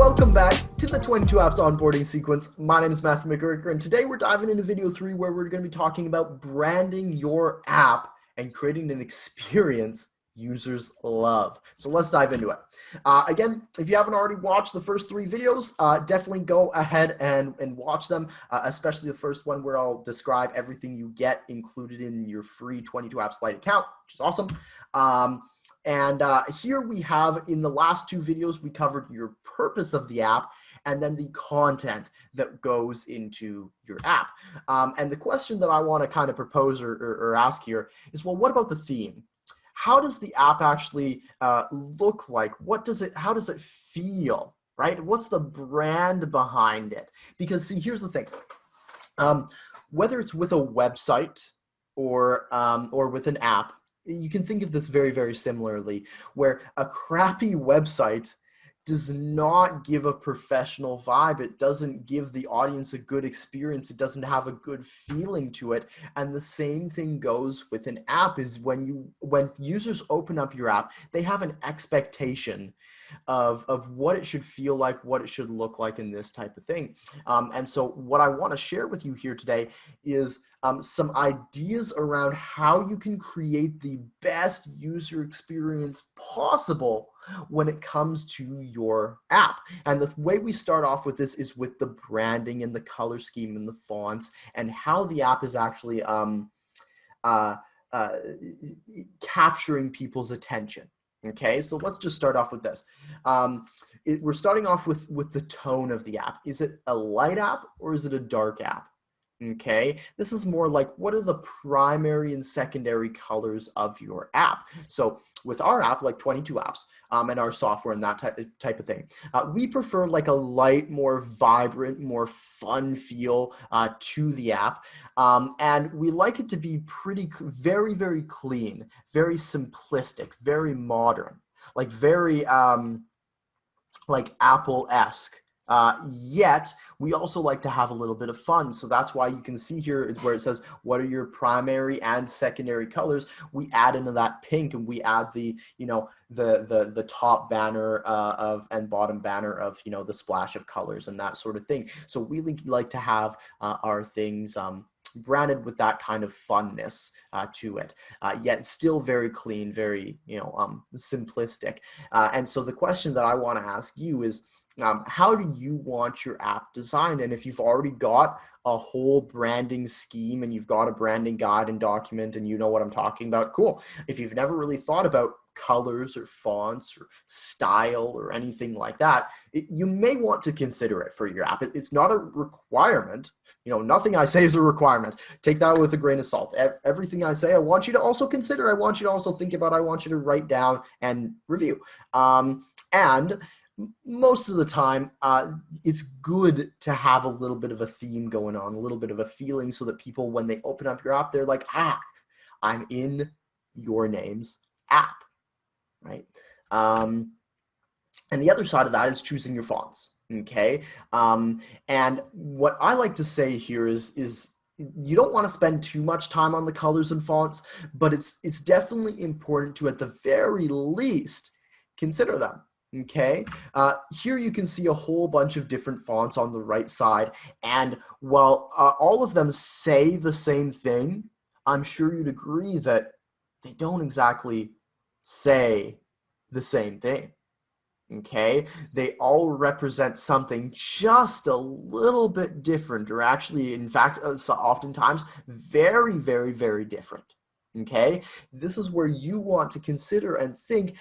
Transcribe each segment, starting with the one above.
Welcome back to the 22 Apps onboarding sequence. My name is McGregor, and today we're diving into video 3 where we're going to be talking about branding your app and creating an experience users love. So let's dive into it. Again, if you haven't already watched the first 3 videos, definitely go ahead and watch them, especially the first one where I'll describe everything you get included in your free 22 Apps Lite account, which is awesome. Here we have, in the last 2 videos, we covered your purpose of the app and then the content that goes into your app. And the question that I want to kind of propose or ask here is, well, what about the theme? How does the app actually look like? How does it feel, right? What's the brand behind it? Because see, here's the thing. Whether it's with a website or with an app, you can think of this very, very similarly, where a crappy website does not give a professional vibe. It doesn't give the audience a good experience. It doesn't have a good feeling to it. And the same thing goes with an app. Is when users open up your app, they have an expectation of what it should feel like, what it should look like, in this type of thing. And so what I want to share with you here today is some ideas around how you can create the best user experience possible when it comes to your app. And the way we start off with this is with the branding and the color scheme and the fonts and how the app is actually capturing people's attention. Okay, so let's just start off with this. We're starting off with the tone of the app. Is it a light app or is it a dark app? Okay, this is more like, what are the primary and secondary colors of your app? So with our app, like 22 Apps, and our software and that type of thing, we prefer like a light, more vibrant, more fun feel to the app. And we like it to be very, very clean, very simplistic, very modern, like very like Apple-esque. Yet we also like to have a little bit of fun. So that's why you can see here where it says, what are your primary and secondary colors? We add into that pink, and we add the, the top banner and bottom banner of, the splash of colors and that sort of thing. So we like to have our things branded with that kind of funness to it, yet still very clean, very, simplistic. And so the question that I want to ask you is, how do you want your app designed? And if you've already got a whole branding scheme and you've got a branding guide and document and you know what I'm talking about, cool. If you've never really thought about colors or fonts or style or anything like that, you may want to consider it for your app. It's not a requirement. Nothing I say is a requirement. Take that with a grain of salt. Everything I say, I want you to also consider. I want you to also think about. I want you to write down and review. And most of the time, it's good to have a little bit of a theme going on, a little bit of a feeling, so that people, when they open up your app, they're like, I'm in your name's app, right? And the other side of that is choosing your fonts, okay? And what I like to say here is you don't want to spend too much time on the colors and fonts, but it's definitely important to, at the very least, consider them. Okay, here you can see a whole bunch of different fonts on the right side, and while all of them say the same thing, I'm sure you'd agree that they don't exactly say the same thing. Okay, they all represent something just a little bit different, or actually, in fact, so oftentimes very, very, very different. Okay, this is where you want to consider and think,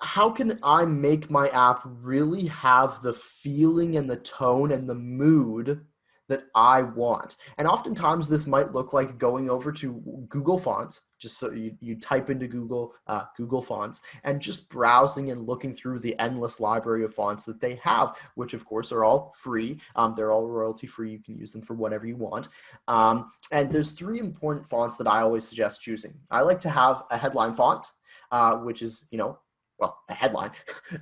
how can I make my app really have the feeling and the tone and the mood that I want? And oftentimes this might look like going over to Google Fonts, just so you type into Google Fonts, and just browsing and looking through the endless library of fonts that they have, which of course are all free. They're all royalty free. You can use them for whatever you want. And there's 3 important fonts that I always suggest choosing. I like to have a headline font, which is, a headline,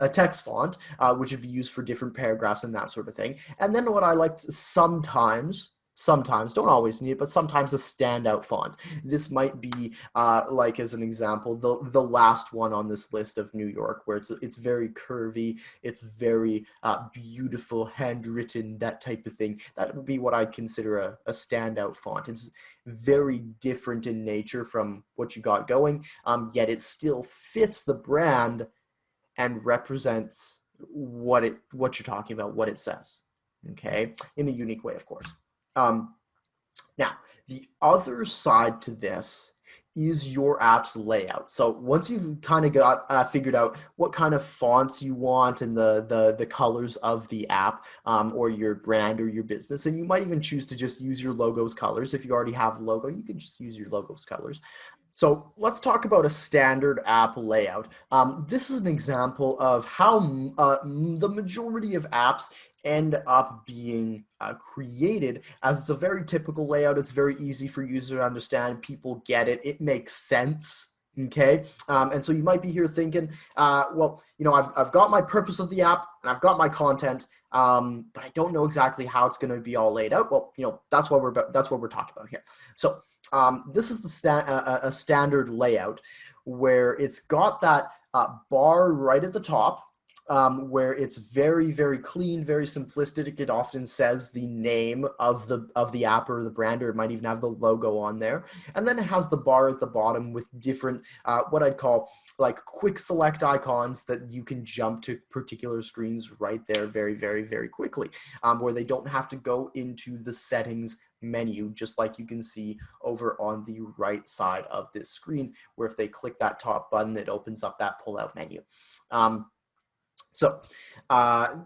a text font, which would be used for different paragraphs and that sort of thing. And then what I like to sometimes sometimes, don't always need it, but sometimes a standout font. This might be like, as an example, the last one on this list of New York, where it's very curvy, it's very beautiful, handwritten, that type of thing. That would be what I'd consider a standout font. It's very different in nature from what you got going, yet it still fits the brand and represents what you're talking about, what it says, okay, in a unique way, of course. Now, the other side to this is your app's layout. So once you've kind of got figured out what kind of fonts you want and the colors of the app, or your brand or your business, and you might even choose to just use your logo's colors. If you already have a logo, you can just use your logo's colors. So let's talk about a standard app layout. This is an example of how the majority of apps end up being created, as it's a very typical layout. It's very easy for users to understand. People get it. It makes sense. Okay, and so you might be here thinking, well, I've got my purpose of the app and I've got my content, but I don't know exactly how it's going to be all laid out. Well, that's what we're talking about here. So this is a standard layout where it's got that bar right at the top, where it's very, very clean, very simplistic. It often says the name of the app or the brand, or it might even have the logo on there. And then it has the bar at the bottom with different, what I'd call like quick select icons that you can jump to particular screens right there very, very, very quickly, where they don't have to go into the settings menu, just like you can see over on the right side of this screen, where if they click that top button, it opens up that pull-out menu. So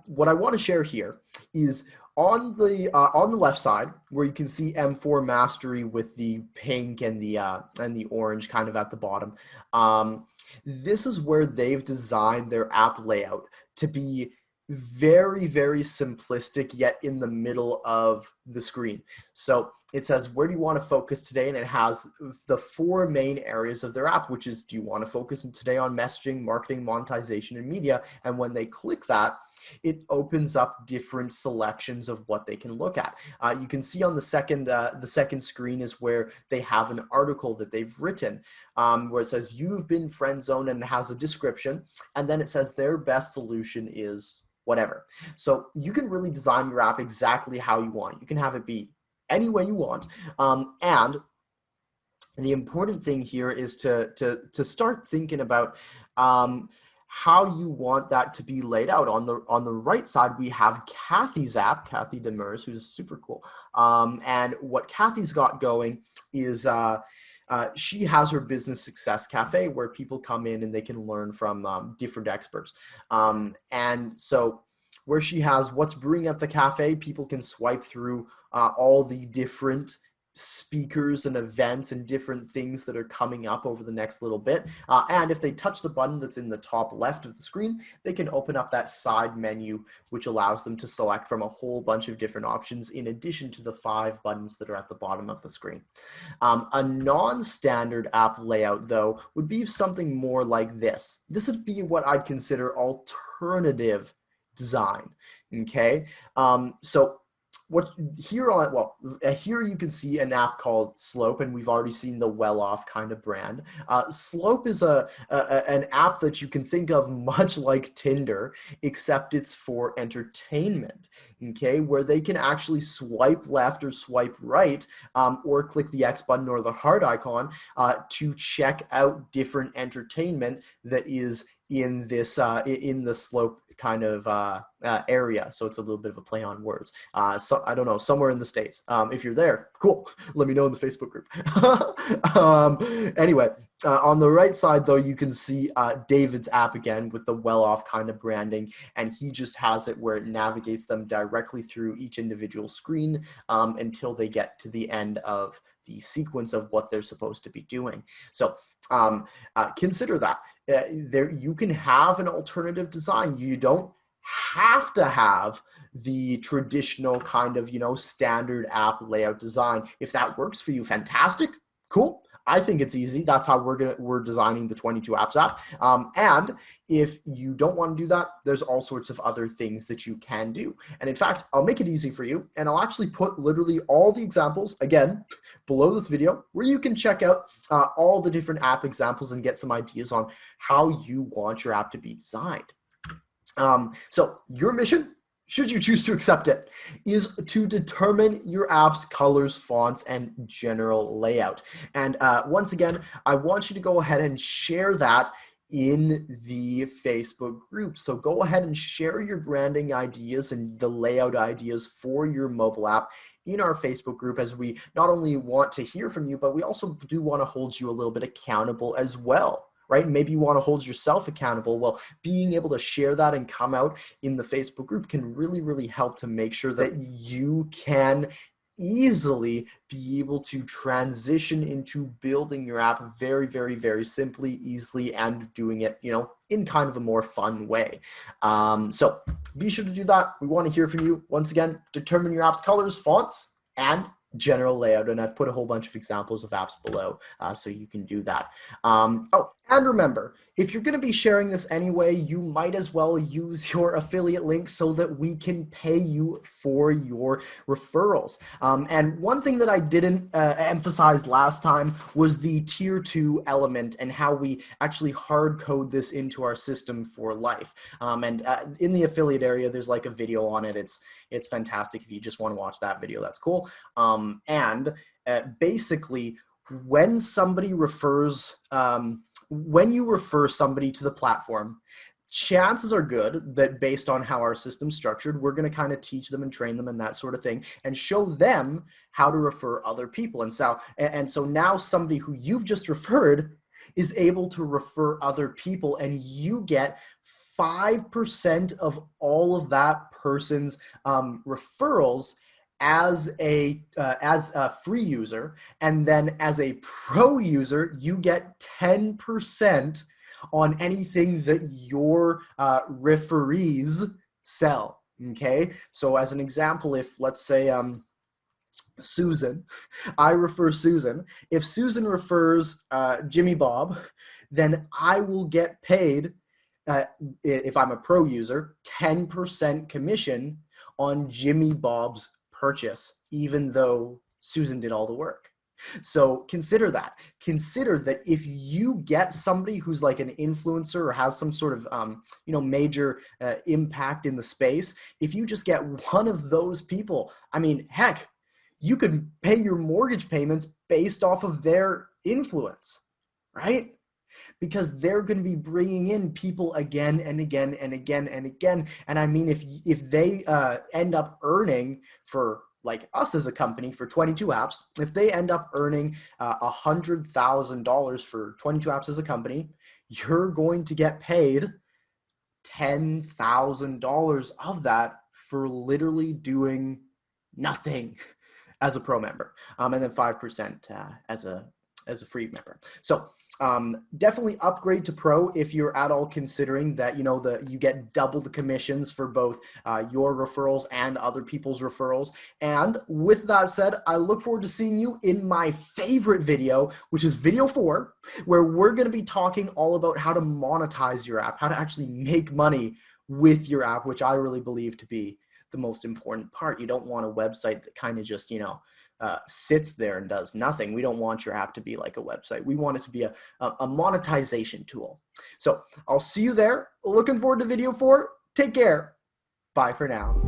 what I want to share here is on the left side, where you can see M4 Mastery with the pink and the orange kind of at the bottom. This is where they've designed their app layout to be very, very simplistic, yet in the middle of the screen. So it says, where do you want to focus today? And it has the 4 main areas of their app, which is, do you want to focus today on messaging, marketing, monetization, and media? And when they click that, it opens up different selections of what they can look at. You can see on the second screen is where they have an article that they've written, where it says, you've been friend zoned, and it has a description. And then it says their best solution is whatever. So you can really design your app exactly how you want. You can have it be any way you want. And the important thing here is to start thinking about how you want that to be laid out. On the right side, we have Kathy's app, Kathy Demers, who's super cool. And what Kathy's got going is she has her business success cafe, where people come in and they can learn from different experts. And so where she has what's brewing at the cafe, people can swipe through all the different speakers and events and different things that are coming up over the next little bit. And if they touch the button that's in the top left of the screen, they can open up that side menu, which allows them to select from a whole bunch of different options in addition to the 5 buttons that are at the bottom of the screen. A non-standard app layout, though, would be something more like this. This would be what I'd consider alternative design. Okay, so here you can see an app called Slope, and we've already seen the well-off kind of brand. Slope is an app that you can think of much like Tinder, except it's for entertainment. Okay, where they can actually swipe left or swipe right, or click the X button or the heart icon to check out different entertainment that is in this in the Slope kind of area. So it's a little bit of a play on words. So I don't know, somewhere in the States. If you're there, cool. Let me know in the Facebook group. Anyway, on the right side, though, you can see David's app again with the well-off kind of branding, and he just has it where it navigates them directly through each individual screen until they get to the end of the sequence of what they're supposed to be doing. So consider that. There, you can have an alternative design. You don't have to have the traditional kind of, standard app layout design. If that works for you, fantastic, cool. I think it's easy. That's how we're designing the 22 apps app. And if you don't want to do that, there's all sorts of other things that you can do. And in fact, I'll make it easy for you, and I'll actually put literally all the examples again below this video, where you can check out all the different app examples and get some ideas on how you want your app to be designed. So your mission, should you choose to accept it, is to determine your app's colors, fonts, and general layout. And once again, I want you to go ahead and share that in the Facebook group. So go ahead and share your branding ideas and the layout ideas for your mobile app in our Facebook group, as we not only want to hear from you, but we also do want to hold you a little bit accountable as well. Right? Maybe you want to hold yourself accountable. Well, being able to share that and come out in the Facebook group can really, really help to make sure that you can easily be able to transition into building your app very, very, very simply, easily, and doing it, in kind of a more fun way. So be sure to do that. We want to hear from you. Once again, determine your app's colors, fonts, and general layout, and I've put a whole bunch of examples of apps below, so you can do that. Oh, and remember, if you're going to be sharing this anyway, you might as well use your affiliate link so that we can pay you for your referrals. And one thing that I didn't emphasize last time was the tier 2 element and how we actually hard code this into our system for life. And in the affiliate area, there's like a video on it. It's fantastic. If you just want to watch that video, that's cool. And basically, when somebody refers, when you refer somebody to the platform, chances are good that based on how our system's structured, we're going to kind of teach them and train them and that sort of thing, and show them how to refer other people. And so now somebody who you've just referred is able to refer other people, and you get 5% of all of that person's referrals as a free user, and then as a pro user, you get 10% on anything that your referees sell. Okay, so as an example, if let's say Susan, I refer Susan. If Susan refers Jimmy Bob, then I will get paid, if I'm a pro user, 10% commission on Jimmy Bob's purchase, even though Susan did all the work. So consider that. Consider that if you get somebody who's like an influencer or has some sort of major impact in the space, if you just get one of those people, I mean, heck, you could pay your mortgage payments based off of their influence, right? Because they're going to be bringing in people again and again and again and again. And I mean, if they end up earning, for like us as a company, for 22 apps, if they end up earning $100,000 for 22 apps as a company, you're going to get paid $10,000 of that for literally doing nothing as a pro member, and then 5% as a free member. So definitely upgrade to pro if you're at all considering that, you get double the commissions for both your referrals and other people's referrals. And with that said, I look forward to seeing you in my favorite video, which is video 4, where we're going to be talking all about how to monetize your app, how to actually make money with your app, which I really believe to be the most important part. You don't want a website that kind of just, sits there and does nothing. We don't want your app to be like a website. We want it to be a monetization tool. So I'll see you there. Looking forward to video 4. Take care. Bye for now.